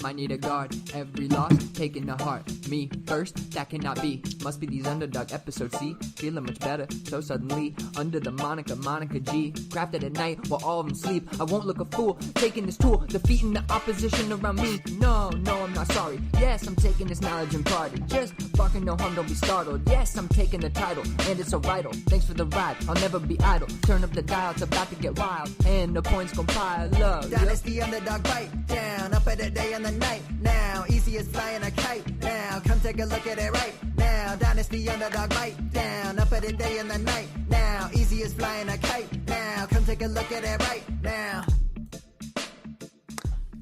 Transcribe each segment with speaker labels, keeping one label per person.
Speaker 1: Might need a guard. Every loss taken to heart. Me first, that cannot be. Must be these underdog episodes, see? Feeling much better, so suddenly under the Monica G. Crafted at night while all of them sleep. I won't look a fool, taking this tool, defeating the opposition around me. No, I'm not sorry. Yes, I'm taking this knowledge and pride. Just barking no harm, don't be startled. Yes, I'm taking the title, and it's so vital. Thanks for the ride, I'll never be idle. Turn up the dial, it's about to get wild, and the points gon' pile up.
Speaker 2: Dynasty Underdog bite down, up at the day and the night. Now, easy as flying a kite. Now, come take a look at it right now. Dynasty Underdog bite down, up at the day and the night. Now, easy as flying a kite. Now, come take a look at it right now.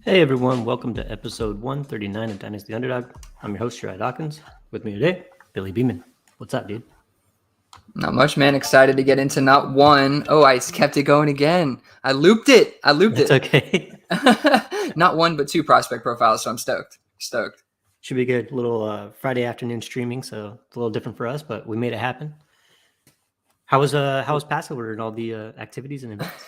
Speaker 3: Hey everyone, welcome to episode 139 of Dynasty Underdog. I'm your host, Uriah Dawkins. With me today, Billy Beeman. What's up, dude?
Speaker 1: Not much, man. Excited to get into not one. Oh, I kept it going again. I looped it.
Speaker 3: It's okay.
Speaker 1: Not one, but two prospect profiles, so I'm stoked.
Speaker 3: Should be good. Little Friday afternoon streaming, so it's a little different for us, but we made it happen. How was Passover and all the activities and events?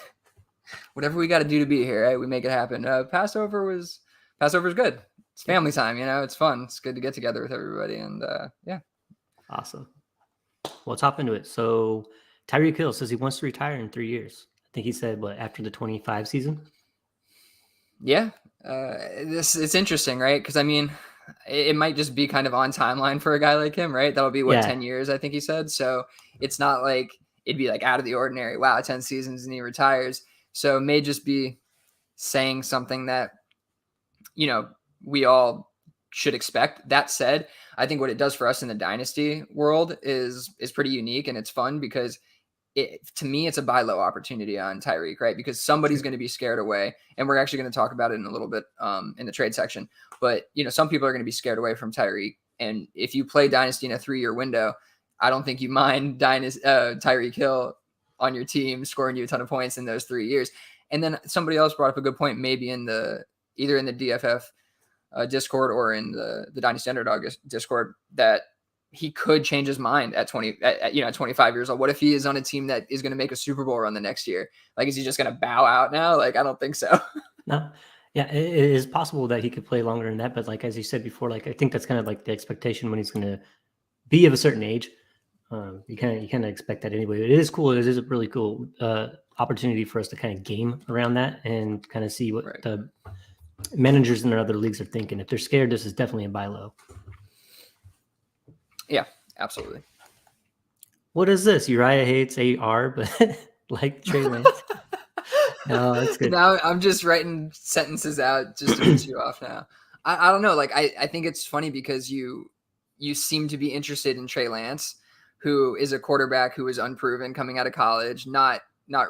Speaker 1: Whatever we got to do to be here, right? We make it happen. Passover was good. It's family time, it's fun. It's good to get together with everybody, and yeah.
Speaker 3: Awesome. Well, let's hop into it. So Tyreek Hill says he wants to retire in 3 years. I think he said, after the 25 season?
Speaker 1: Yeah. It's interesting, right? Because, it might just be kind of on timeline for a guy like him, right? That'll be, 10 years, I think he said. So it's not like it'd be like out of the ordinary. Wow, 10 seasons and he retires. So it may just be saying something that, we all should expect. That said, I think what it does for us in the dynasty world is pretty unique, and it's fun because to me, it's a buy low opportunity on Tyreek, right? Because somebody's going to be scared away, and we're actually going to talk about it in a little bit in the trade section. But, some people are going to be scared away from Tyreek, and if you play dynasty in a 3-year window, I don't think you mind Tyreek Hill on your team scoring you a ton of points in those 3 years. And then somebody else brought up a good point, maybe either in the DFF Discord or in the Dynasty Underdog Discord, that he could change his mind at 25 years old. What if he is on a team that is going to make a Super Bowl run the next year? Like, is he just going to bow out now? Like, I don't think so.
Speaker 3: No. Yeah, it is possible that he could play longer than that. But as you said before, I think that's kind of the expectation when he's going to be of a certain age. You kind of expect that anyway. It is cool. It is a really cool opportunity for us to kind of game around that and kind of see what the managers in their other leagues are thinking. If they're scared, this is definitely a buy low.
Speaker 1: Yeah, absolutely.
Speaker 3: What is this? Uriah hates AR, but like Trey Lance. No, that's good.
Speaker 1: Now I'm just writing sentences out just to piss you off now. I don't know. I think it's funny because you seem to be interested in Trey Lance, who is a quarterback who is unproven coming out of college, not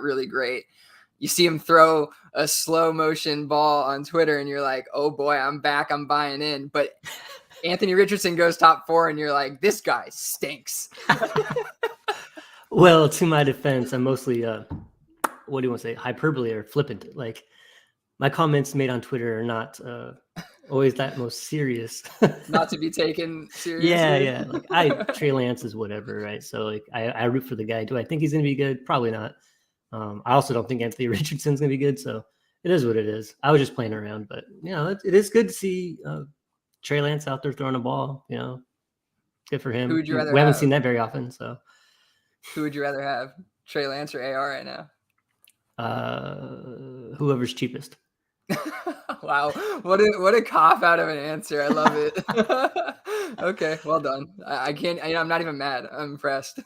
Speaker 1: really great. You see him throw a slow motion ball on Twitter and you're like, oh boy, I'm back. I'm buying in. But Anthony Richardson goes top 4 and you're like, this guy stinks.
Speaker 3: Well, to my defense, I'm mostly, what do you want to say? Hyperbole or flippant. My comments made on Twitter are not always that most serious.
Speaker 1: Not to be taken seriously.
Speaker 3: Yeah. Trey Lance is whatever, right? So I root for the guy. Do I think he's going to be good? Probably not. I also don't think Anthony Richardson's going to be good, so it is what it is. I was just playing around, but it is good to see Trey Lance out there throwing a ball. Good for him.
Speaker 1: Who would you rather
Speaker 3: We haven't
Speaker 1: have?
Speaker 3: seen that very often, so.
Speaker 1: Who would you rather have, Trey Lance or AR right
Speaker 3: now? Whoever's cheapest.
Speaker 1: Wow, what a cop out of an answer. I love it. Okay, well done. I can't. I'm not even mad. I'm impressed.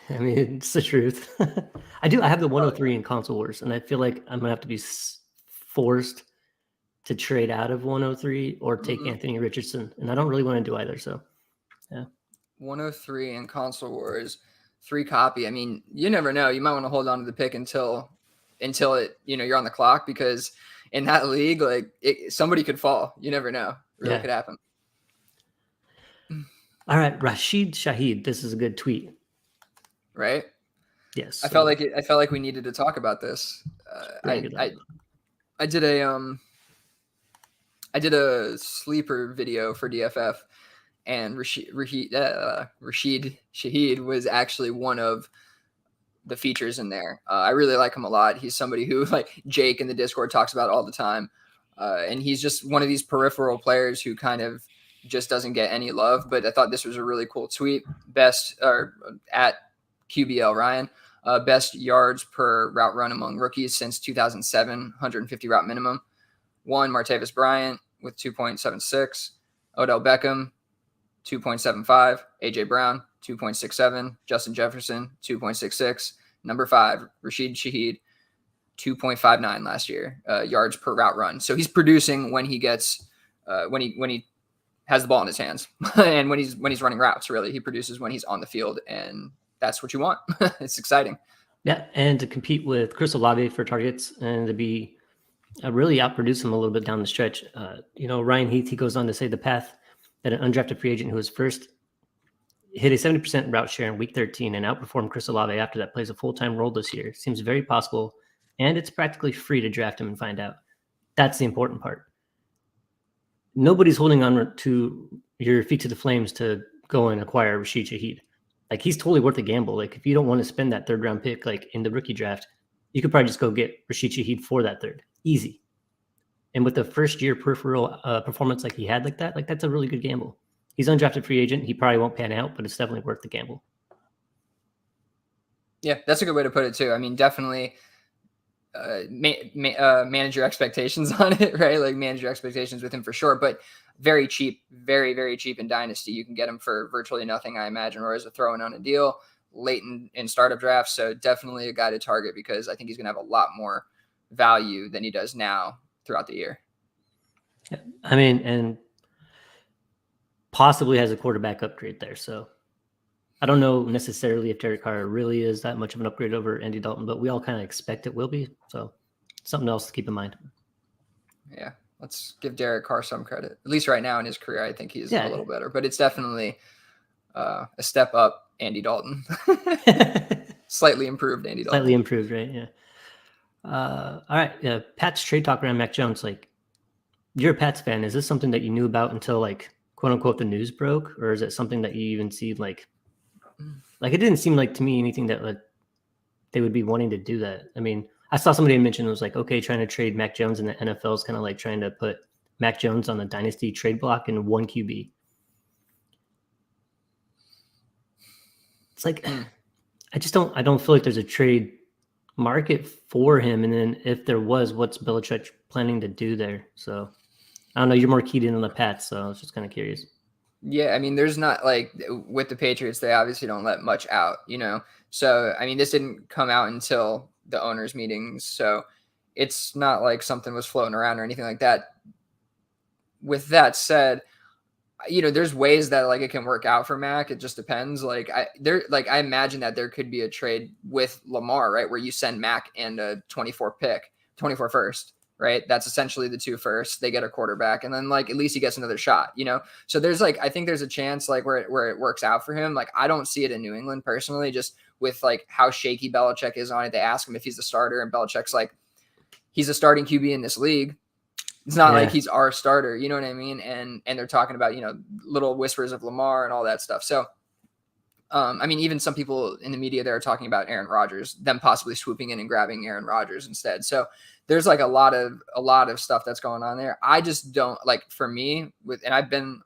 Speaker 3: It's the truth. I have the 103 in Console Wars, and I feel like I'm gonna have to be forced to trade out of 103 or take Anthony Richardson, and I don't really want to do either. So, yeah.
Speaker 1: 103 in Console Wars, 3 copy. You never know. You might want to hold on to the pick until it you're on the clock, because in that league, somebody could fall. You never know. Really could happen.
Speaker 3: All right, Rashid Shaheed. This is a good tweet.
Speaker 1: Right?
Speaker 3: Yes.
Speaker 1: I felt like we needed to talk about this. I did a sleeper video for DFF, and Rashid Shaheed was actually one of the features in there. I really like him a lot. He's somebody who, like Jake in the Discord, talks about all the time. And he's just one of these peripheral players who kind of just doesn't get any love. But I thought this was a really cool tweet. Best or at QBL Ryan, best yards per route run among rookies since 2007, 150 route minimum. 1, Martavis Bryant with 2.76, Odell Beckham 2.75, AJ Brown 2.67, Justin Jefferson 2.66, number 5, Rashid Shaheed 2.59 last year yards per route run. So he's producing when he gets when he has the ball in his hands and when he's running routes. Really, he produces when he's on the field, and that's what you want. It's exciting.
Speaker 3: Yeah, and to compete with Chris Olave for targets and to be really outproduce him a little bit down the stretch. Ryan Heath, he goes on to say the path that an undrafted free agent who was first hit a 70% route share in week 13 and outperformed Chris Olave after that plays a full-time role this year seems very possible, and it's practically free to draft him and find out. That's the important part. Nobody's holding on to your feet to the flames to go and acquire Rashid Shaheed. Like, he's totally worth a gamble. Like, if you don't want to spend that 3rd round pick, like in the rookie draft, you could probably just go get Rashid Shaheed for that 3rd. Easy. And with the first year peripheral performance like he had like that, like that's a really good gamble. He's undrafted free agent. He probably won't pan out, but it's definitely worth the gamble.
Speaker 1: Yeah, that's a good way to put it too. I mean, definitely manage your expectations on it, right? Like, manage your expectations with him for sure, but very cheap, very, very cheap in Dynasty. You can get him for virtually nothing, I imagine, or as a throw-in on a deal late in startup drafts. So definitely a guy to target because I think he's going to have a lot more value than he does now throughout the year.
Speaker 3: I mean, and possibly has a quarterback upgrade there. So I don't know necessarily if Derek Carr really is that much of an upgrade over Andy Dalton, but we all kind of expect it will be. So something else to keep in mind.
Speaker 1: Yeah, let's give Derek Carr some credit. At least right now in his career, I think he's a little better. But it's definitely a step up Andy Dalton. Slightly improved Andy Dalton.
Speaker 3: Slightly improved, right? Yeah. All right. Yeah. Pat's trade talk around Mac Jones. Like, you're a Pats fan. Is this something that you knew about until, like, quote unquote, the news broke? Or is it something that you even see, like it didn't seem like to me anything that like they would be wanting to do that. I mean, I saw somebody mention it was like, okay, trying to trade Mac Jones in the NFL is kind of like trying to put Mac Jones on the dynasty trade block in 1 QB. It's like, I don't feel like there's a trade market for him. And then if there was, what's Belichick planning to do there? So I don't know. You're more keyed in on the Pats, so I was just kind of curious.
Speaker 1: Yeah, I mean, there's not like with the Patriots, they obviously don't let much out, So, I mean, this didn't come out until the owners' meetings. So it's not like something was floating around or anything like that. With that said, there's ways that like it can work out for Mac. It just depends. I imagine that there could be a trade with Lamar, right? Where you send Mac and a 24 first. Right. That's essentially the 2 first. They get a quarterback and then like at least he gets another shot, So there's like I think there's a chance like where it works out for him. Like I don't see it in New England personally, just with like how shaky Belichick is on it. They ask him if he's the starter and Belichick's like, he's a starting QB in this league. It's not like he's our starter, you know what I mean? And they're talking about, little whispers of Lamar and all that stuff. So I mean, even some people in the media there are talking about Aaron Rodgers, them possibly swooping in and grabbing Aaron Rodgers instead. So there's like a lot of stuff that's going on there. I just don't like, for me and I've been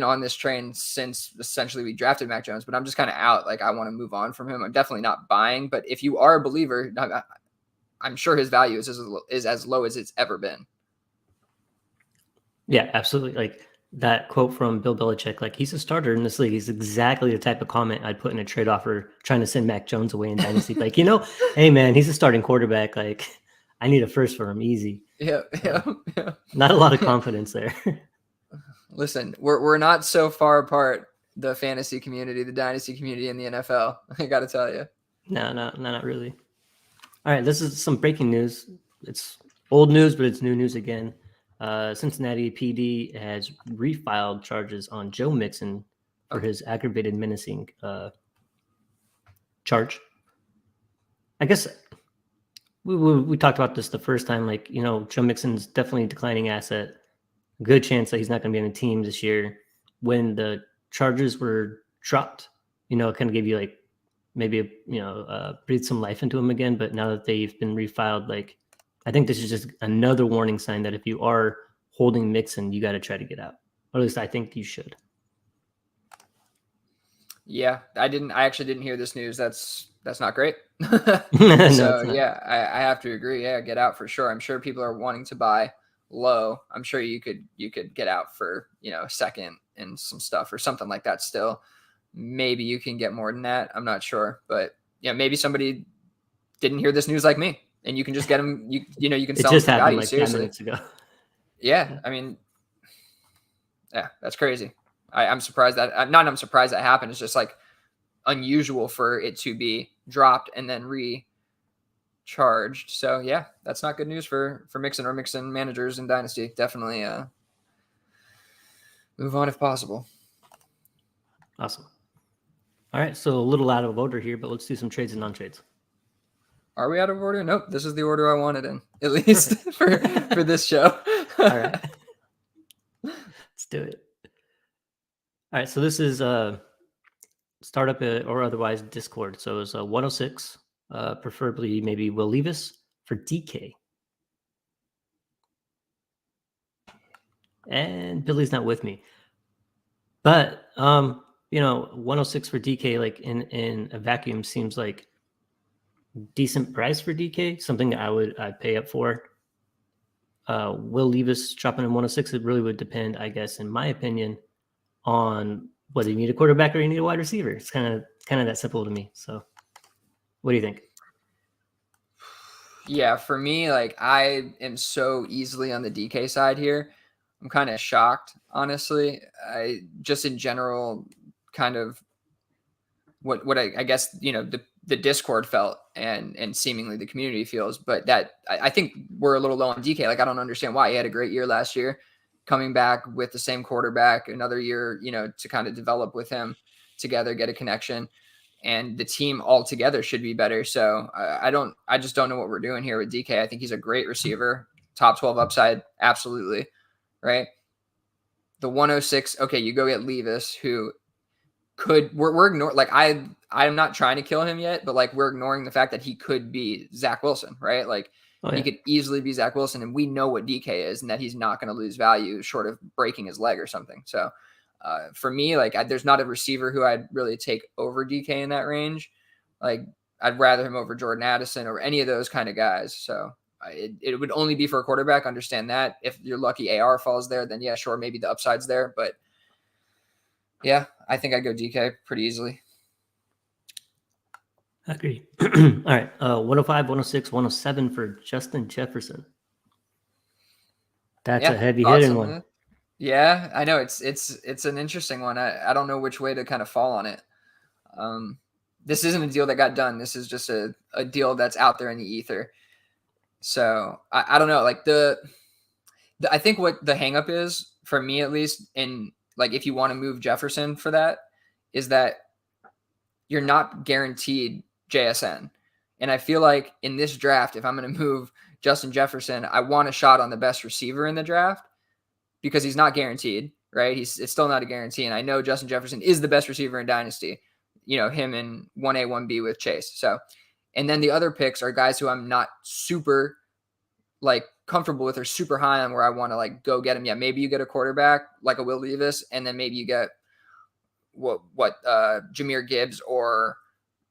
Speaker 1: on this train since essentially we drafted Mac Jones, but I'm just kind of out. Like I want to move on from him. I'm definitely not buying, but if you are a believer, I'm sure his value is as low as it's ever been.
Speaker 3: Yeah, absolutely. Like that quote from Bill Belichick, like he's a starter in this league. He's exactly the type of comment I'd put in a trade offer trying to send Mac Jones away in Dynasty. Like, hey man, he's a starting quarterback. Like I need a first for him. Easy.
Speaker 1: Yeah.
Speaker 3: Not a lot of confidence there.
Speaker 1: Listen, we're not so far apart, the fantasy community, the Dynasty community in the NFL. I got to tell you.
Speaker 3: No, not really. All right, this is some breaking news. It's old news, but it's new news again. Cincinnati PD has refiled charges on Joe Mixon for his aggravated menacing charge. I guess we talked about this the first time. Like, Joe Mixon's definitely a declining asset. Good chance that he's not going to be on the team this year. When the charges were dropped, it kind of gave you like maybe breathe some life into him again. But now that they've been refiled, like I think this is just another warning sign that if you are holding Mixon, you got to try to get out. Or at least I think you should.
Speaker 1: Yeah, I actually didn't hear this news. That's not great.
Speaker 3: No,
Speaker 1: So yeah, I have to agree. Yeah, get out for sure. I'm sure people are wanting to buy low. I'm sure you could get out for, a second and some stuff or something like that still. Maybe you can get more than that. I'm not sure, but yeah, maybe somebody didn't hear this news like me, and you can just get them. You can
Speaker 3: it
Speaker 1: sell them
Speaker 3: just
Speaker 1: for
Speaker 3: happened
Speaker 1: value.
Speaker 3: like 10
Speaker 1: Seriously.
Speaker 3: minutes ago.
Speaker 1: Yeah, I mean, yeah, that's crazy. I'm surprised that I'm surprised that happened. It's just like unusual for it to be dropped and then recharged. So yeah, that's not good news for Mixon or Mixon managers in Dynasty. Definitely move on if possible.
Speaker 3: Awesome. All right, so a little out of order here, but let's do some trades and non-trades.
Speaker 1: Are we out of order? Nope. This is the order I wanted in, at least for this show.
Speaker 3: All right. Let's do it. All right, so this is startup or otherwise Discord. So it's 106, preferably maybe Will Levis for DK. And Billy's not with me. But 106 for DK, like in a vacuum, seems like decent price for DK, something that I'd pay up for. Will Levis dropping in 106, it really would depend, I guess, in my opinion, on whether you need a quarterback or you need a wide receiver. It's kind of that simple to me. So what do you think?
Speaker 1: Yeah, for me, like I am so easily on the DK side here. I'm kind of shocked, honestly. I just in general kind of what I guess, the Discord felt and seemingly the community feels, but that I think we're a little low on DK. Like I don't understand why. He had a great year last year, coming back with the same quarterback, another year, to kind of develop with him together, get a connection, and the team all together should be better. So I just don't know what we're doing here with DK. I think he's a great receiver, top 12 upside, absolutely, right? The 106, okay, you go get Levis, who we're ignoring, like I'm not trying to kill him yet, but like we're ignoring the fact that he could be Zach Wilson, right? Like he could easily be Zach Wilson, and we know what DK is, and that he's not going to lose value short of breaking his leg or something. So for me, like there's not a receiver who I'd really take over DK in that range. Like I'd rather him over Jordan Addison or any of those kind of guys. So it would only be for a quarterback. Understand that. If you're lucky AR falls there, then yeah, sure, maybe the upside's there, but yeah, I think I'd go DK pretty easily.
Speaker 3: I agree. All right. 105, 106, 107 for Justin Jefferson. That's a heavy hitting one.
Speaker 1: Yeah, I know it's an interesting one. I don't know which way to kind of fall on it. This isn't a deal that got done. This is just a deal that's out there in the ether. So I don't know. Like I think what the hang up is for me, at least, in like if you want to move Jefferson for that, is that you're not guaranteed JSN. And I feel like in this draft, if I'm going to move Justin Jefferson, I want a shot on the best receiver in the draft because he's not guaranteed, right? It's still not a guarantee. And I know Justin Jefferson is the best receiver in Dynasty, him in 1A, 1B with Chase. So, and then the other picks are guys who I'm not super like comfortable with or super high on where I want to like go get him. Yeah, maybe you get a quarterback like a Will Levis, and then maybe you get Jahmyr Gibbs or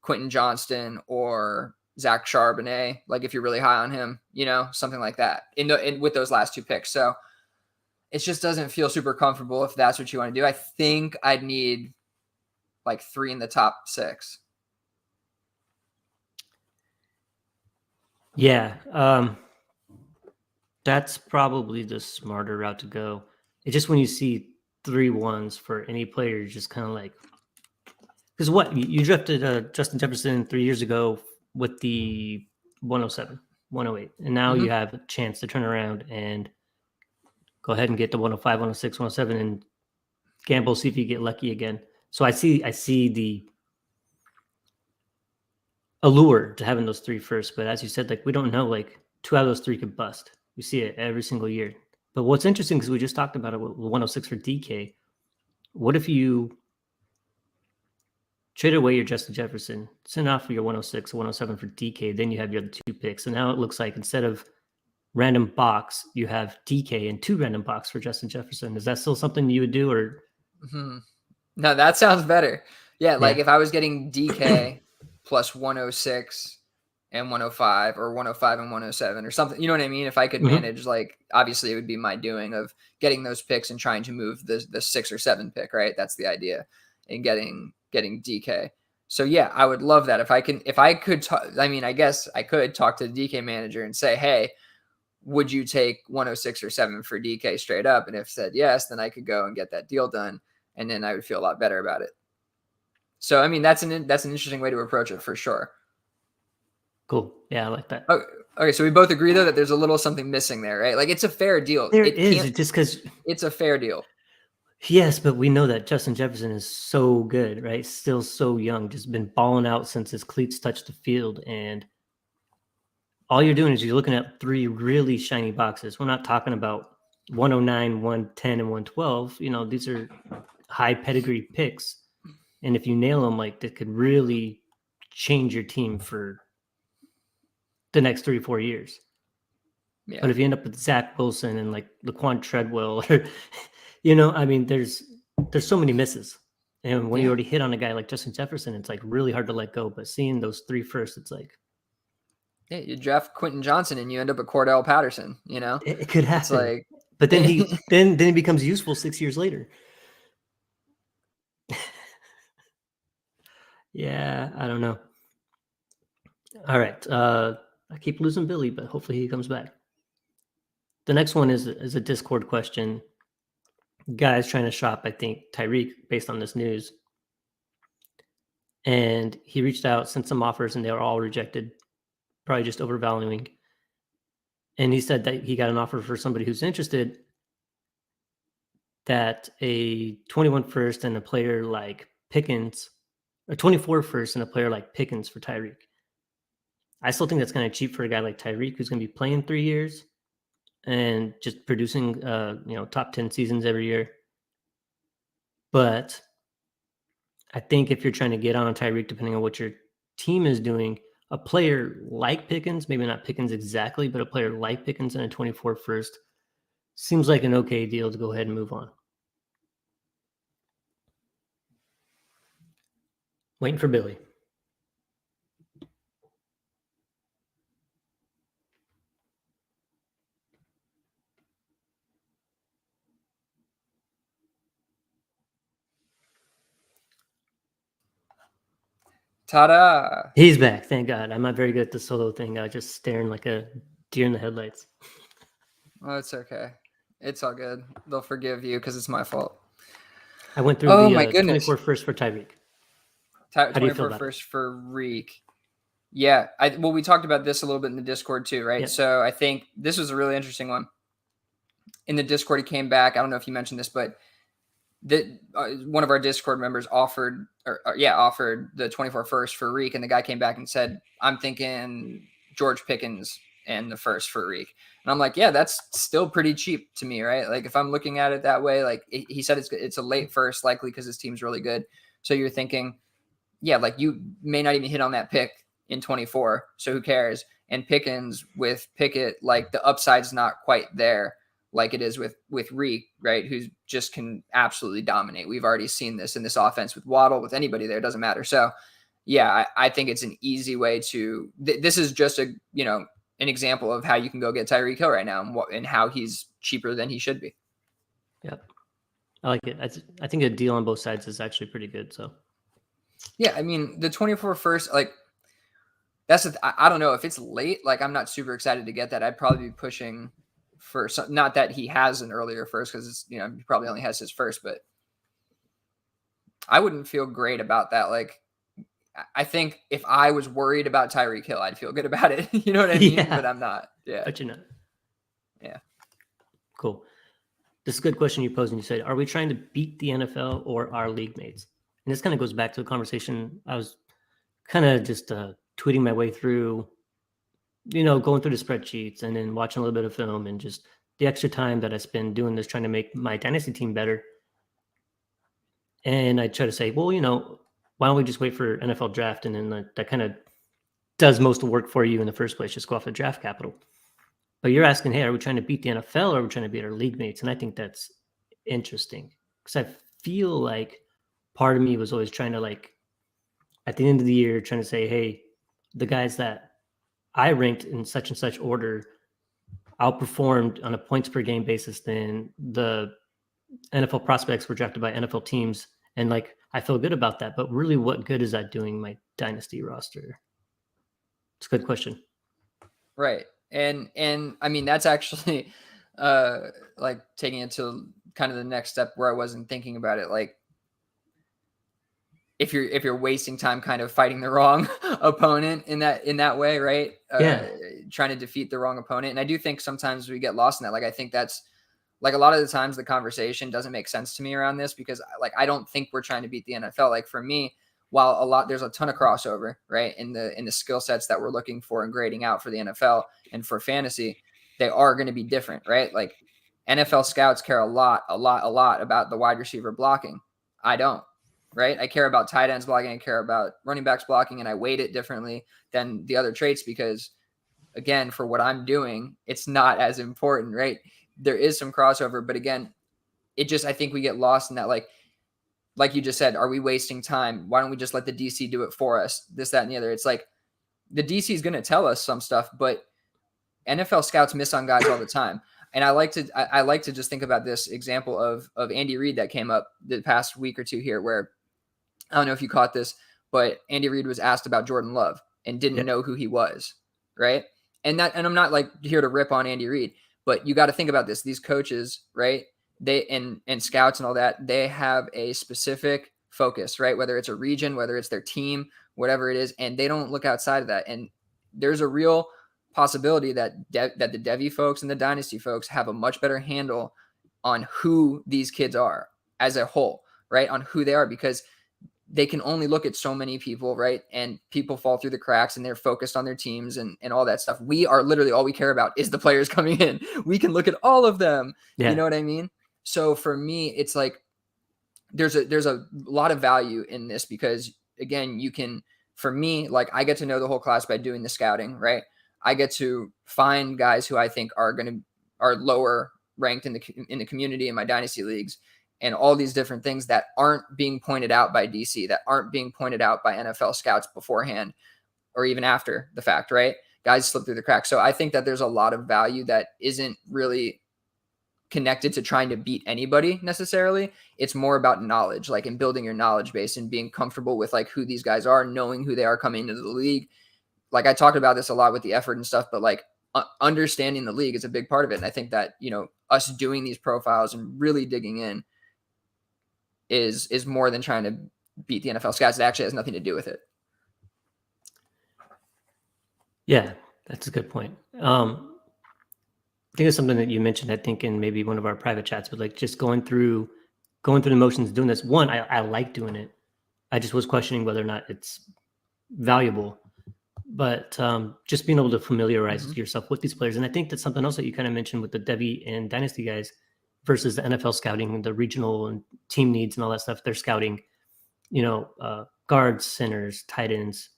Speaker 1: Quentin Johnston or Zach Charbonnet, like if you're really high on him, something like that with those last two picks. So it just doesn't feel super comfortable if that's what you want to do. I think I'd need like 3 in the top 6.
Speaker 3: Yeah. That's probably the smarter route to go. It's just when you see 3 1s for any player, you're just kind of like, because what you drafted Justin Jefferson 3 years ago with the 107, 108, and now you have a chance to turn around and go ahead and get the 105, 106, 107, and gamble, see if you get lucky again. So I see the allure to having those 3 first, but as you said, like we don't know, like 2 out of those 3 could bust. We see it every single year. But what's interesting, because we just talked about it with 106 for DK, what if you trade away your Justin Jefferson, send off your 106, 107 for DK, then you have your other 2 picks. And now it looks like instead of random box, you have DK and 2 random box for Justin Jefferson. Is that still something you would do, or?
Speaker 1: No, that sounds better. Yeah, like if I was getting DK plus 106 and 105 or 105 and 107 or something, you know what I mean? If I could manage, like, obviously it would be my doing of getting those picks and trying to move the 6 or 7 pick, right? That's the idea, and getting DK. So yeah, I would love that. If I could I mean, I guess I could talk to the DK manager and say, hey, would you take 106 or 7 for DK straight up? And if said yes, then I could go and get that deal done, and then I would feel a lot better about it. So I mean, that's an interesting way to approach it for sure.
Speaker 3: Cool. Yeah, I like that.
Speaker 1: Okay, so we both agree though that there's a little something missing there, right? Like, it's a fair deal.
Speaker 3: There is, just because
Speaker 1: it's a fair deal.
Speaker 3: Yes, but we know that Justin Jefferson is so good, right? Still so young, just been balling out since his cleats touched the field. And all you're doing is you're looking at 3 really shiny boxes. We're not talking about 109, 110, and 112. You know, these are high pedigree picks. And if you nail them, like, that could really change your team for the next 3 or 4 years. Yeah. But if you end up with Zach Wilson and like Laquan Treadwell, or, you know, I mean, there's so many misses. And when you already hit on a guy like Justin Jefferson, it's like really hard to let go. But seeing those 3 first, it's like,
Speaker 1: yeah, you draft Quentin Johnson and you end up with Cordell Patterson. You know,
Speaker 3: it could happen.
Speaker 1: It's like,
Speaker 3: but then he then he becomes useful 6 years later. Yeah, I don't know. All right, I keep losing Billy, but hopefully he comes back. The next one is a Discord question. Guys trying to shop, I think, Tyreek based on this news. And he reached out, sent some offers, and they were all rejected, probably just overvaluing. And he said that he got an offer for somebody who's interested, that a 21 first and a player like Pickens, a 24 first and a player like Pickens for Tyreek. I still think that's kind of cheap for a guy like Tyreek, who's going to be playing 3 years and just producing, top 10 seasons every year. But I think if you're trying to get on Tyreek, depending on what your team is doing, a player like Pickens, maybe not Pickens exactly, but a player like Pickens and a 24 first seems like an okay deal to go ahead and move on. Waiting for Billy.
Speaker 1: Ta-da!
Speaker 3: He's back, thank God. I'm not very good at the solo thing. Just staring like a deer in the headlights.
Speaker 1: Oh, it's okay. It's all good. They'll forgive you because it's my fault.
Speaker 3: I went through the 24 first for Tyreek.
Speaker 1: How do you feel about first for Reek? Yeah, we talked about this a little bit in the Discord too, right? Yeah. So I think this was a really interesting one. In the Discord, he came back. I don't know if you mentioned this, but one of our Discord members offered the 24 first for Reek, and the guy came back and said, I'm thinking George Pickens and the first for Reek. And I'm like, yeah, that's still pretty cheap to me, right? Like, if I'm looking at it that way, like he said, it's a late first, likely because his team's really good. So you're thinking, yeah, like you may not even hit on that pick in 24, so who cares? And Pickens with Pickett, like the upside's not quite there like it is with Reek, right? Who just can absolutely dominate. We've already seen this in this offense with Waddle, with anybody there, it doesn't matter. So yeah, I think it's an easy way to, this is just an example of how you can go get Tyreek Hill right now and how he's cheaper than he should be.
Speaker 3: Yep. I like it. I think a deal on both sides is actually pretty good. So
Speaker 1: yeah, I mean, the 24 first, like, I don't know if it's late. Like, I'm not super excited to get that. I'd probably be pushing for some, not that he has an earlier first, because it's, he probably only has his first, but I wouldn't feel great about that. Like, I think if I was worried about Tyreek Hill, I'd feel good about it. You know what I mean? Yeah. But I'm not. Yeah.
Speaker 3: But you're not.
Speaker 1: Yeah.
Speaker 3: Cool. This is a good question you posed, and you said, are we trying to beat the NFL or our league mates? And this kind of goes back to a conversation I was kind of just tweeting my way through, going through the spreadsheets and then watching a little bit of film, and just the extra time that I spend doing this, trying to make my dynasty team better. And I try to say, well, why don't we just wait for NFL draft? And then that kind of does most of the work for you in the first place. Just go off the draft capital. But you're asking, hey, are we trying to beat the NFL or are we trying to beat our league mates? And I think that's interesting because I feel like part of me was always trying to, like, at the end of the year, trying to say, hey, the guys that I ranked in such and such order outperformed on a points per game basis than the NFL prospects were drafted by NFL teams. And like, I feel good about that. But really, what good is that doing my dynasty roster? It's a good question.
Speaker 1: Right. And I mean, that's actually like taking it to kind of the next step where I wasn't thinking about it. Like, if you're wasting time kind of fighting the wrong opponent in that way, right? Trying to defeat the wrong opponent. And I do think sometimes we get lost in that. Like, I think that's, like, a lot of the times the conversation doesn't make sense to me around this because, like, I don't think we're trying to beat the NFL. Like, for me, while there's a ton of crossover, right, in the skill sets that we're looking for and grading out for the NFL and for fantasy, they are going to be different, right? Like, NFL scouts care a lot about the wide receiver blocking. I don't, right? I care about tight ends blocking. I care about running backs blocking, and I weight it differently than the other traits because, again, for what I'm doing, it's not as important, right? There is some crossover, but again, I think we get lost in that, like you just said, are we wasting time? Why don't we just let the DC do it for us? This, that, and the other. It's like the DC is going to tell us some stuff, but NFL scouts miss on guys all the time. And I like to just think about this example of Andy Reid that came up the past week or two here, where I don't know if you caught this, but Andy Reid was asked about Jordan Love and didn't know who he was, right? And I'm not like here to rip on Andy Reid, but you got to think about this. These coaches, right? They and scouts and all that, they have a specific focus, right? Whether it's a region, whether it's their team, whatever it is, and they don't look outside of that. And there's a real possibility that that the Devy folks and the Dynasty folks have a much better handle on who these kids are as a whole, right? On who they are, because they can only look at so many people, right? And people fall through the cracks and they're focused on their teams and all that stuff. We are literally, all we care about is the players coming in. We can look at all of them. You know what I mean? So for me, it's like there's a lot of value in this because, again, you can, for me, like, I get to know the whole class by doing the scouting, right? I get to find guys who I think are lower ranked in the community in my dynasty leagues, and all these different things that aren't being pointed out by DC, that aren't being pointed out by NFL scouts beforehand or even after the fact, right? Guys slip through the cracks. So I think that there's a lot of value that isn't really connected to trying to beat anybody necessarily. It's more about knowledge, like, in building your knowledge base and being comfortable with, like, who these guys are, knowing who they are coming into the league. Like, I talked about this a lot with the effort and stuff, but, like, understanding the league is a big part of it. And I think that, us doing these profiles and really digging in is more than trying to beat the NFL scouts. It actually has nothing to do with it.
Speaker 3: Yeah, that's a good point. I think it's something that you mentioned, I think, in maybe one of our private chats, but like just going through the motions, doing this. One, I like doing it. I just was questioning whether or not it's valuable, but just being able to familiarize yourself with these players. And I think that's something else that you kind of mentioned with the Devy and Dynasty guys versus the NFL scouting and the regional and team needs and all that stuff. They're scouting, guards, centers, tight ends,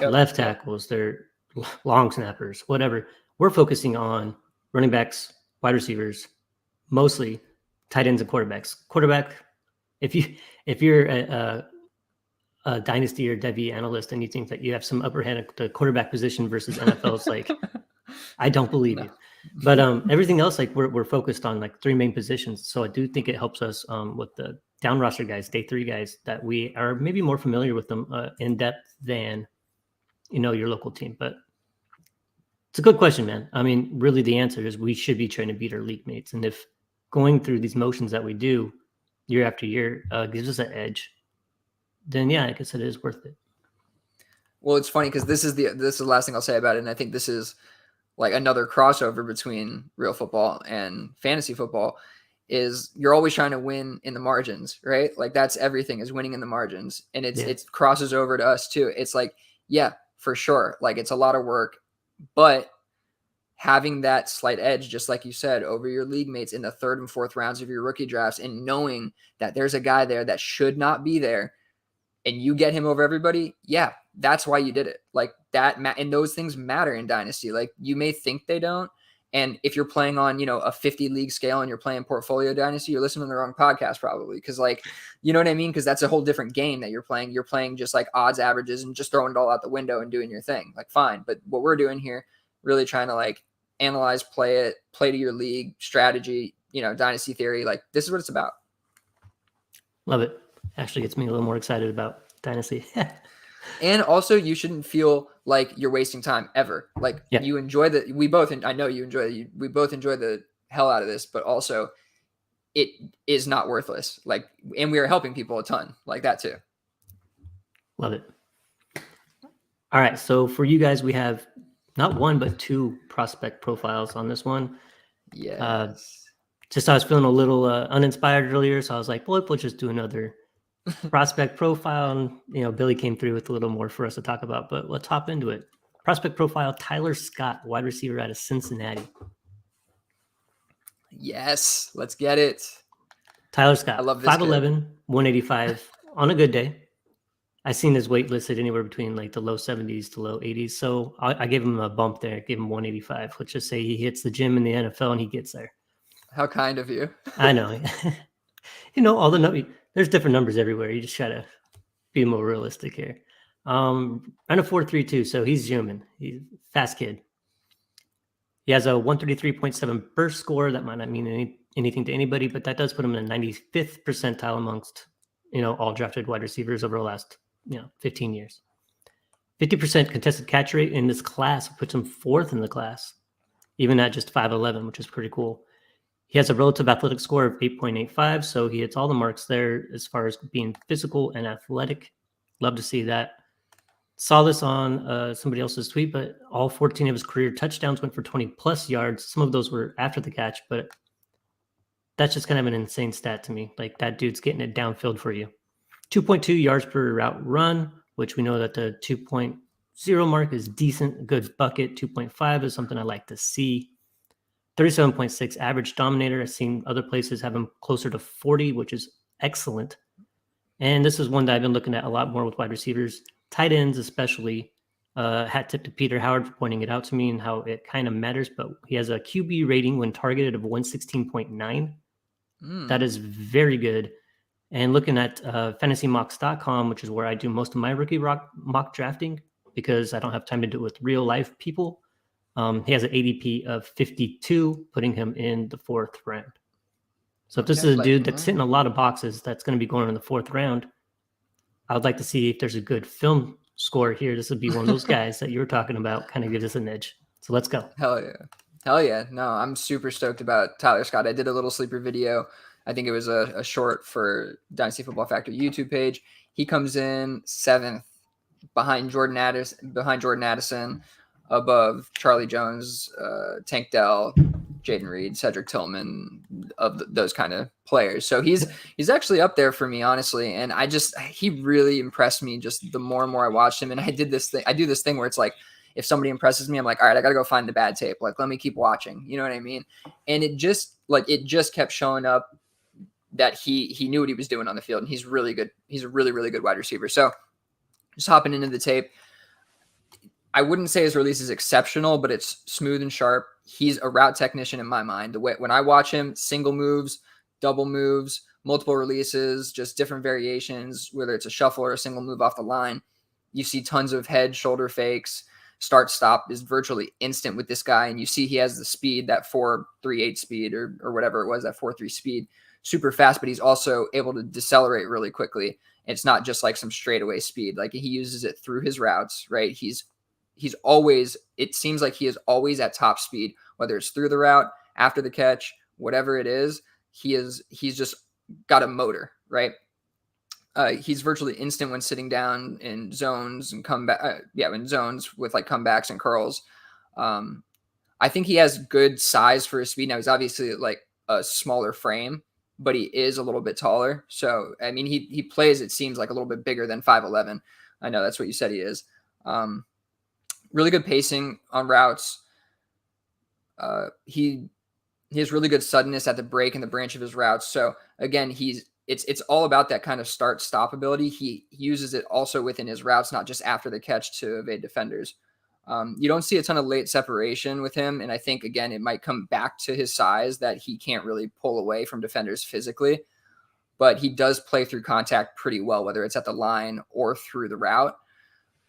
Speaker 3: left tackles, they're long snappers, whatever. We're focusing on running backs, wide receivers, mostly tight ends and quarterbacks. Quarterback, if you're a Dynasty or Devy analyst and you think that you have some upper hand at the quarterback position versus NFL, it's like, I don't believe you. But everything else, like, we're focused on like three main positions. So I do think it helps us with the down roster guys, day three guys, that we are maybe more familiar with them in depth than your local team. But it's a good question, man. I mean, really, the answer is we should be trying to beat our league mates. And if going through these motions that we do year after year gives us an edge, then yeah, I guess it is worth it.
Speaker 1: Well, it's funny because this is the last thing I'll say about it, and I think this is like another crossover between real football and fantasy football. Is you're always trying to win in the margins, right? Like, that's everything, is winning in the margins, and it crosses over to us too. It's like, yeah, for sure, like, it's a lot of work, but having that slight edge, just like you said, over your league mates in the third and fourth rounds of your rookie drafts, and knowing that there's a guy there that should not be there, and you get him over everybody, yeah, that's why you did it. Like, that, and those things matter in Dynasty. Like, you may think they don't, And if you're playing on, a 50 league scale and you're playing Portfolio Dynasty, you're listening to the wrong podcast probably. Cause like, you know what I mean? Cause that's a whole different game that you're playing. You're playing just like odds averages and just throwing it all out the window and doing your thing. Like fine. But what we're doing here, really trying to like analyze, play to your league strategy, dynasty theory. Like this is what it's about.
Speaker 3: Love it. Actually gets me a little more excited about Dynasty.
Speaker 1: And also you shouldn't feel like you're wasting time ever. Like you enjoy I know you enjoy we both enjoy the hell out of this, but also it is not worthless. Like, and we are helping people a ton like that too.
Speaker 3: Love it. All right. So for you guys, we have not one, but 2 prospect profiles on this one.
Speaker 1: Yes.
Speaker 3: Just I was feeling a little uninspired earlier. So I was like, well, we'll just do another prospect profile. And, Billy came through with a little more for us to talk about, but let's hop into it. Prospect profile, Tyler Scott, wide receiver out of Cincinnati.
Speaker 1: Yes, let's get it.
Speaker 3: Tyler Scott,
Speaker 1: I love this
Speaker 3: 5'11", 185 on a good day. I've seen his weight listed anywhere between like the low 70s to low 80s. So I gave him a bump there, gave him 185. Let's just say he hits the gym in the NFL and he gets there.
Speaker 1: How kind of you.
Speaker 3: I know. All the there's different numbers everywhere. You just try to be more realistic here. Ran a 4.32, so he's human. He's a fast kid. He has a 133.7 burst score. That might not mean anything to anybody, but that does put him in the 95th percentile amongst, all drafted wide receivers over the last, 15 years. 50% contested catch rate in this class puts him 4th in the class, even at just 5'11", which is pretty cool. He has a relative athletic score of 8.85, so he hits all the marks there as far as being physical and athletic. Love to see that. Saw this on somebody else's tweet, but all 14 of his career touchdowns went for 20-plus yards. Some of those were after the catch, but that's just kind of an insane stat to me. Like, that dude's getting it downfield for you. 2.2 yards per route run, which we know that the 2.0 mark is decent, good bucket. 2.5 is something I like to see. 37.6 average dominator. I've seen other places have him closer to 40, which is excellent. And this is one that I've been looking at a lot more with wide receivers, tight ends especially. Hat tip to Peter Howard for pointing it out to me and how it kind of matters. But he has a QB rating when targeted of 116.9. That is very good. And looking at fantasymocks.com, which is where I do most of my rookie mock drafting because I don't have time to do it with real life people. He has an ADP of 52, putting him in the 4th round. So if this is a dude that's hitting a lot of boxes that's going to be going in the 4th round, I would like to see if there's a good film score here. This would be one of those guys that you were talking about, kind of gives us an edge. So let's go.
Speaker 1: Hell yeah. No, I'm super stoked about Tyler Scott. I did a little sleeper video. I think it was a short for Dynasty Football Factory YouTube page. He comes in 7th behind Jordan Addison, above Charlie Jones, Tank Dell, Jaden Reed, Cedric Tillman, of those kind of players. So he's actually up there for me, honestly. And he really impressed me just the more and more I watched him. And I do this thing where it's like, if somebody impresses me, I'm like, all right, I got to go find the bad tape. Like, let me keep watching. You know what I mean? And it just kept showing up that he knew what he was doing on the field. And he's really good. He's a really, really good wide receiver. So just hopping into the tape, I wouldn't say his release is exceptional, but it's smooth and sharp. He's a route technician in my mind. The way when I watch him, single moves, double moves, multiple releases, just different variations, whether it's a shuffle or a single move off the line, you see tons of head, shoulder fakes. Start stop is virtually instant with this guy. And you see he has the speed, that 4.38 speed or whatever it was, that 4.3 speed, super fast, but he's also able to decelerate really quickly. It's not just like some straightaway speed. Like, he uses it through his routes, right? He's always, it seems like he is always at top speed, whether it's through the route, after the catch, whatever it is, he's just got a motor, right? He's virtually instant when sitting down in zones and in zones with like comebacks and curls. I think he has good size for his speed. Now, he's obviously like a smaller frame, but he is a little bit taller. So, I mean, he plays, it seems like, a little bit bigger than 5'11". I know that's what you said he is. Really good pacing on routes. He has really good suddenness at the break and the branch of his routes. So again, it's all about that kind of start-stop ability. He uses it also within his routes, not just after the catch to evade defenders. You don't see a ton of late separation with him. And I think, again, it might come back to his size that he can't really pull away from defenders physically. But he does play through contact pretty well, whether it's at the line or through the route.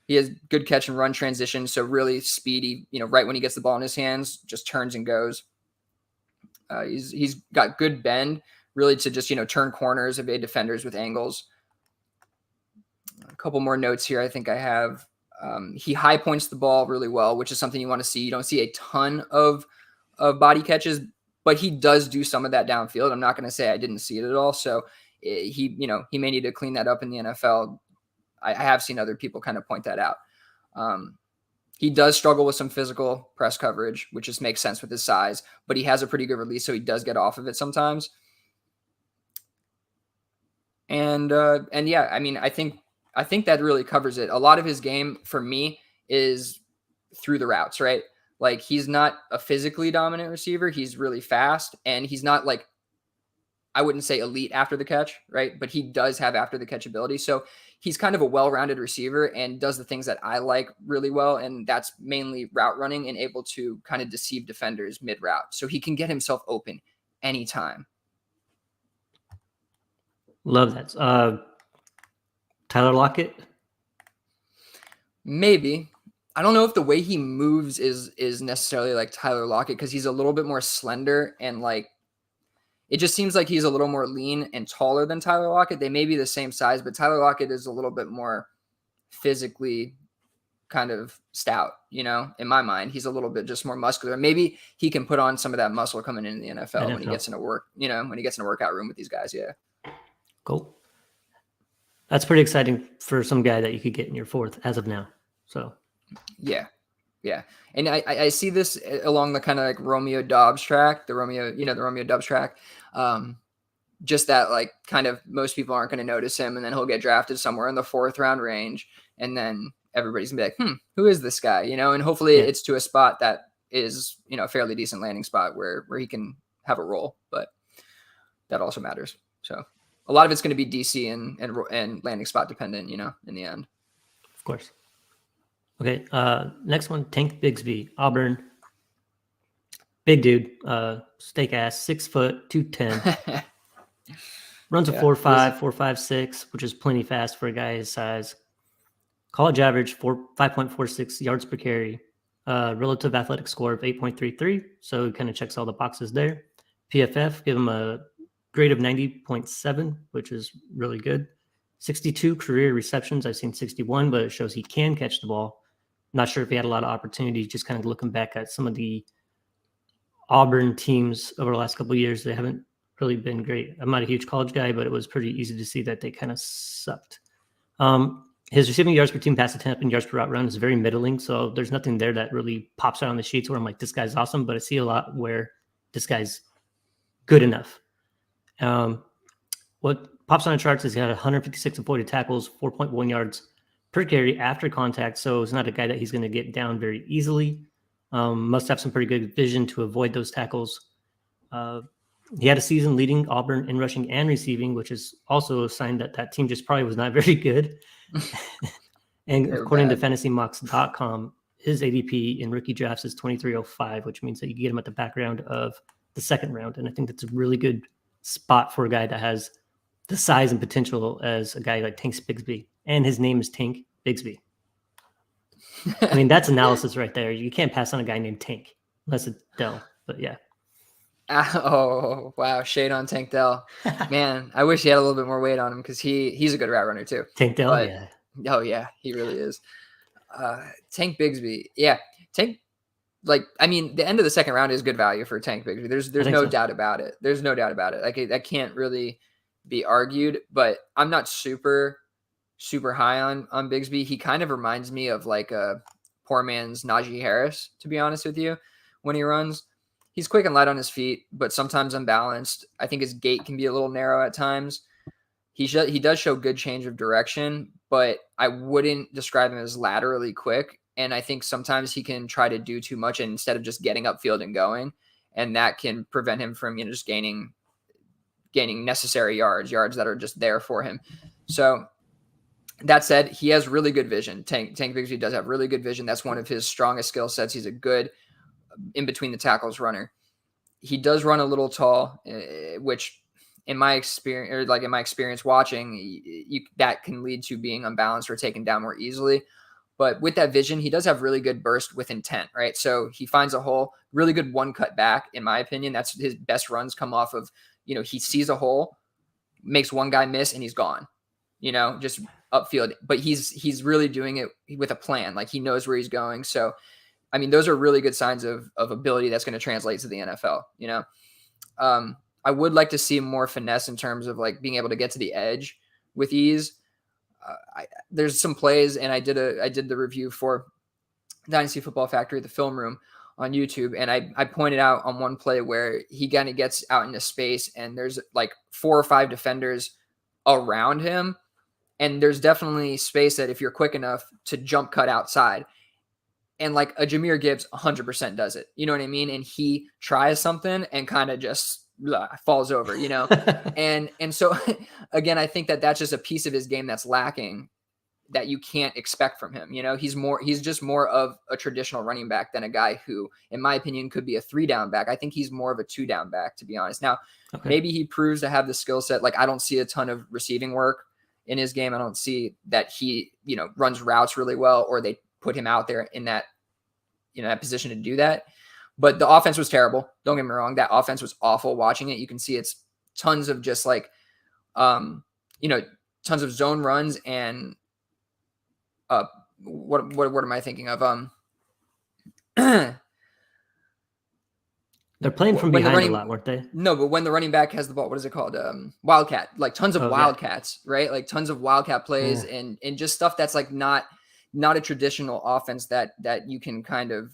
Speaker 1: He has good catch and run transition, so really speedy, right when he gets the ball in his hands, just turns and goes. He's got good bend, really to just, turn corners, evade defenders with angles. A couple more notes here I think I have. He high points the ball really well, which is something you want to see. You don't see a ton of body catches, but he does do some of that downfield. I'm not going to say I didn't see it at all. So he may need to clean that up in the NFL. I have seen other people kind of point that out. He does struggle with some physical press coverage, which just makes sense with his size, but he has a pretty good release, so he does get off of it sometimes. And yeah, I mean, I think that really covers it. A lot of his game for me is through the routes, right? Like, he's not a physically dominant receiver. He's really fast, and he's not like, I wouldn't say elite after the catch, right? But he does have after the catch ability. So he's kind of a well-rounded receiver and does the things that I like really well. And that's mainly route running and able to kind of deceive defenders mid-route. So he can get himself open anytime.
Speaker 3: Love that. Tyler Lockett?
Speaker 1: Maybe. I don't know if the way he moves is necessarily like Tyler Lockett, because he's a little bit more slender and like, it just seems like he's a little more lean and taller than Tyler Lockett. They may be the same size, but Tyler Lockett is a little bit more physically kind of stout, in my mind. He's a little bit just more muscular. Maybe he can put on some of that muscle coming into the NFL when he gets into work, when he gets in a workout room with these guys. Yeah.
Speaker 3: Cool. That's pretty exciting for some guy that you could get in your fourth as of now. So
Speaker 1: yeah. Yeah. And I see this along the kind of like Romeo Dobbs track, the Romeo Dobbs track. Just that, like, kind of most people aren't going to notice him, and then he'll get drafted somewhere in the 4th round range. And then everybody's gonna be like, who is this guy? And hopefully it's to a spot that is, a fairly decent landing spot where he can have a role, but that also matters. So a lot of it's going to be DC and landing spot dependent, in the end.
Speaker 3: Of course. Okay, next one, Tank Bigsby, Auburn. Big dude, steak ass, 6 foot, 210. Runs a 4.5, 4.56, which is plenty fast for a guy his size. College average, 5.46 yards per carry. Relative athletic score of 8.33, so it kind of checks all the boxes there. PFF, give him a grade of 90.7, which is really good. 62 career receptions. I've seen 61, but it shows he can catch the ball. Not sure if he had a lot of opportunities. Just kind of looking back at some of the Auburn teams over the last couple of years, they haven't really been great. I'm not a huge college guy, but it was pretty easy to see that they kind of sucked. His receiving yards per team pass attempt and yards per route run is very middling, so there's nothing there that really pops out on the sheets where I'm like, this guy's awesome, but I see a lot where this guy's good enough. What pops on the charts is he had 156 avoided tackles, 4.1 yards per carry after contact, so it's not a guy that he's going to get down very easily. Must have some pretty good vision to avoid those tackles. He had a season leading Auburn in rushing and receiving, which is also a sign that that team just probably was not very good. And according to fantasymocks.com, his ADP in rookie drafts is 2305, which means that you can get him at the back round of the 2nd round. And I think that's a really good spot for a guy that has the size and potential as a guy like Tank Bigsby. And his name is Tank Bigsby. I mean, that's analysis right there. You can't pass on a guy named Tank unless it's Dell, but yeah.
Speaker 1: Oh, wow. Shade on Tank Dell. Man, I wish he had a little bit more weight on him because he's a good route runner too.
Speaker 3: Tank Dell, yeah.
Speaker 1: Oh, yeah, he really is. Tank Bigsby. Yeah. Tank, the end of the 2nd round is good value for Tank Bigsby. There's no doubt about it. There's no doubt about it. Like, that can't really be argued, but I'm not super, super high on Bigsby. He kind of reminds me of like a poor man's Najee Harris, to be honest with you, when he runs. He's quick and light on his feet, but sometimes unbalanced. I think his gait can be a little narrow at times. He does show good change of direction, but I wouldn't describe him as laterally quick. And I think sometimes he can try to do too much instead of just getting upfield and going. And that can prevent him from, just gaining necessary yards that are just there for him. So That said, he has really good vision. Tank Bigsby does have really good vision. That's one of his strongest skill sets. He's a good in between the tackles runner. He does run a little tall, which in my experience watching, that can lead to being unbalanced or taken down more easily. But with that vision, he does have really good burst with intent, right? So he finds a hole, really good one cut back, in my opinion. That's his best runs come off of, he sees a hole, makes one guy miss, and he's gone, just upfield. But he's really doing it with a plan. Like he knows where he's going. So, I mean, those are really good signs of ability that's going to translate to the NFL, I would like to see more finesse in terms of like being able to get to the edge with ease. There's some plays, and I did the review for Dynasty Football Factory, the film room on YouTube, and I pointed out on one play where he kind of gets out into space, and there's like 4 or 5 defenders around him, and there's definitely space that if you're quick enough to jump cut outside, and like a Jahmyr Gibbs 100% does it, you know what I mean? And he tries something and kind of just falls over, and so again, I think that that's just a piece of his game that's lacking that you can't expect from him. He's just more of a traditional running back than a guy who, in my opinion, could be a 3-down back. I think he's more of a 2-down back, to be honest. Now, maybe he proves to have the skill set. Like I don't see a ton of receiving work in his game. I don't see that he, runs routes really well, or they put him out there in that, that position to do that. But the offense was terrible. Don't get me wrong. That offense was awful watching it. You can see it's tons of just like, tons of zone runs and what am I thinking of?
Speaker 3: They're playing from behind a lot, weren't they?
Speaker 1: No, but when the running back has the ball, what is it called? Wildcat, like tons of wildcats, right? Like tons of wildcat plays and just stuff that's like not a traditional offense that you can kind of,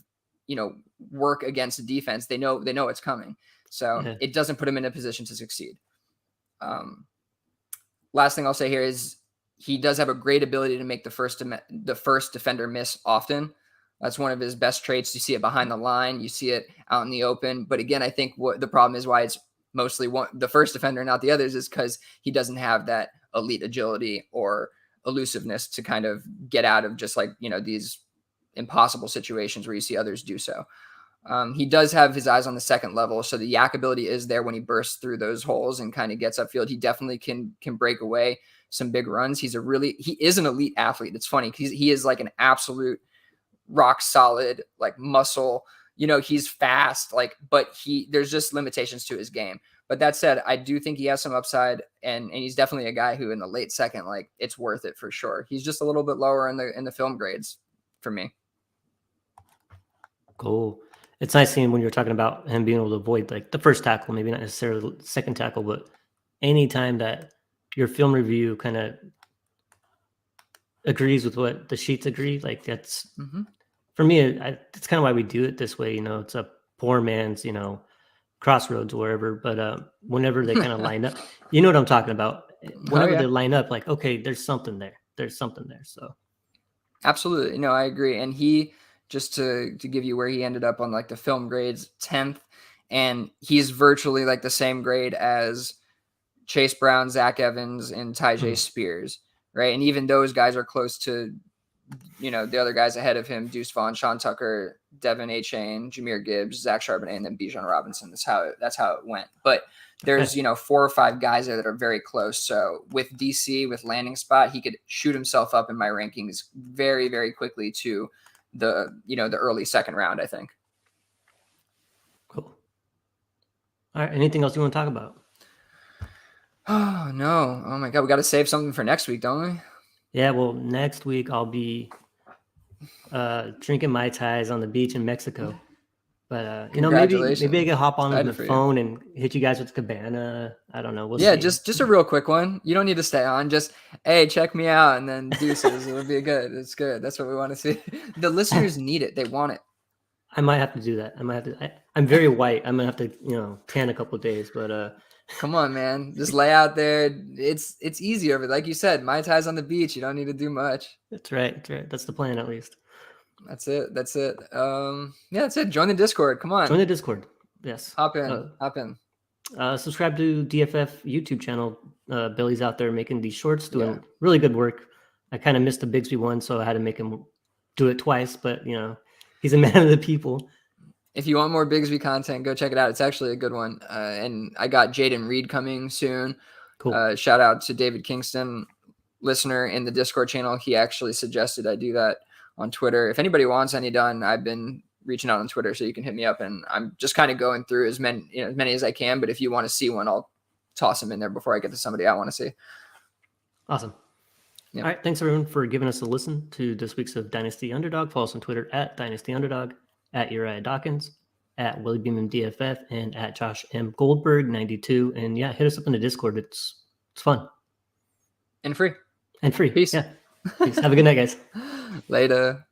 Speaker 1: work against the defense. They know it's coming. So it doesn't put him in a position to succeed. Last thing I'll say here is he does have a great ability to make the first defender miss often. That's one of his best traits. You see it behind the line. You see it out in the open. But again, I think what the problem is why it's mostly the first defender and not the others is because he doesn't have that elite agility or elusiveness to kind of get out of just like, these impossible situations where you see others do so. He does have his eyes on the second level. So the yak ability is there when he bursts through those holes and kind of gets upfield. He definitely can break away some big runs. He is an elite athlete. It's funny because he is like an absolute rock solid, like muscle, he's fast, like, but there's just limitations to his game. But that said, I do think he has some upside and he's definitely a guy who in the late second, like it's worth it for sure. He's just a little bit lower in the film grades for me.
Speaker 3: Cool. It's nice seeing when you're talking about him being able to avoid like the first tackle, maybe not necessarily the second tackle, but anytime that your film review kind of agrees with what the sheets agree, like that's for me, it's kind of why we do it this way. It's a poor man's, crossroads or wherever. But whenever they kind of line up, you know what I'm talking about. Whenever they line up, like, okay, there's something there. So
Speaker 1: absolutely. No, I agree. And he, just to give you where he ended up on like the film grades, 10th, and he's virtually like the same grade as Chase Brown, Zach Evans, and Tyjae Spears, right? And even those guys are close to, the other guys ahead of him: Deuce Vaughn, Sean Tucker, Devin Achane, Jahmyr Gibbs, Zach Charbonnet, and then Bijan Robinson. That's how it went. But there's 4 or 5 guys there that are very close. So with DC, with landing spot, he could shoot himself up in my rankings very, very quickly to the early second round, I think.
Speaker 3: Cool. All right. Anything else you want to talk about?
Speaker 1: Oh no. Oh my God. We got to save something for next week, don't we?
Speaker 3: Yeah. Well, next week I'll be drinking Mai Tais on the beach in Mexico. But maybe I can hop on the phone and hit you guys with Cabana. I don't know. We'll see.
Speaker 1: just a real quick one. You don't need to stay on. Just, hey, check me out, and then deuces. It'll be good. It's good. That's what we want to see. The listeners need it. They want it.
Speaker 3: I might have to do that. I'm very white. I'm gonna have to, tan a couple of days. But
Speaker 1: come on, man. Just lay out there. It's easy over. Like you said, Mai Tais on the beach. You don't need to do much.
Speaker 3: That's right. That's the plan, at least.
Speaker 1: That's it. That's it. That's it. Join the Discord. Come on.
Speaker 3: Join the Discord. Yes.
Speaker 1: Hop in.
Speaker 3: Subscribe to DFF YouTube channel. Billy's out there making these shorts, doing really good work. I kind of missed the Bigsby one, so I had to make him do it twice. But you know, he's a man of the people.
Speaker 1: If you want more Bigsby content, go check it out. It's actually a good one. And I got Jaden Reed coming soon.
Speaker 3: Cool.
Speaker 1: Shout out to David Kingston, listener in the Discord channel. He actually suggested I do that on Twitter. If anybody wants any done, I've been reaching out on Twitter, so you can hit me up. And I'm just kind of going through as many as I can. But if you want to see one, I'll toss them in there before I get to somebody I want to see.
Speaker 3: Awesome.
Speaker 1: Yep.
Speaker 3: All right. Thanks, everyone, for giving us a listen to this week's of Dynasty Underdog. Follow us on Twitter at Dynasty Underdog, at Uriah Dawkins, at Willie Beeman DFF, and at Josh M. Goldberg 92. And yeah, hit us up in the Discord. It's fun.
Speaker 1: And free.
Speaker 3: And free.
Speaker 1: Peace.
Speaker 3: Yeah. Peace. Have a good night, guys.
Speaker 1: Later.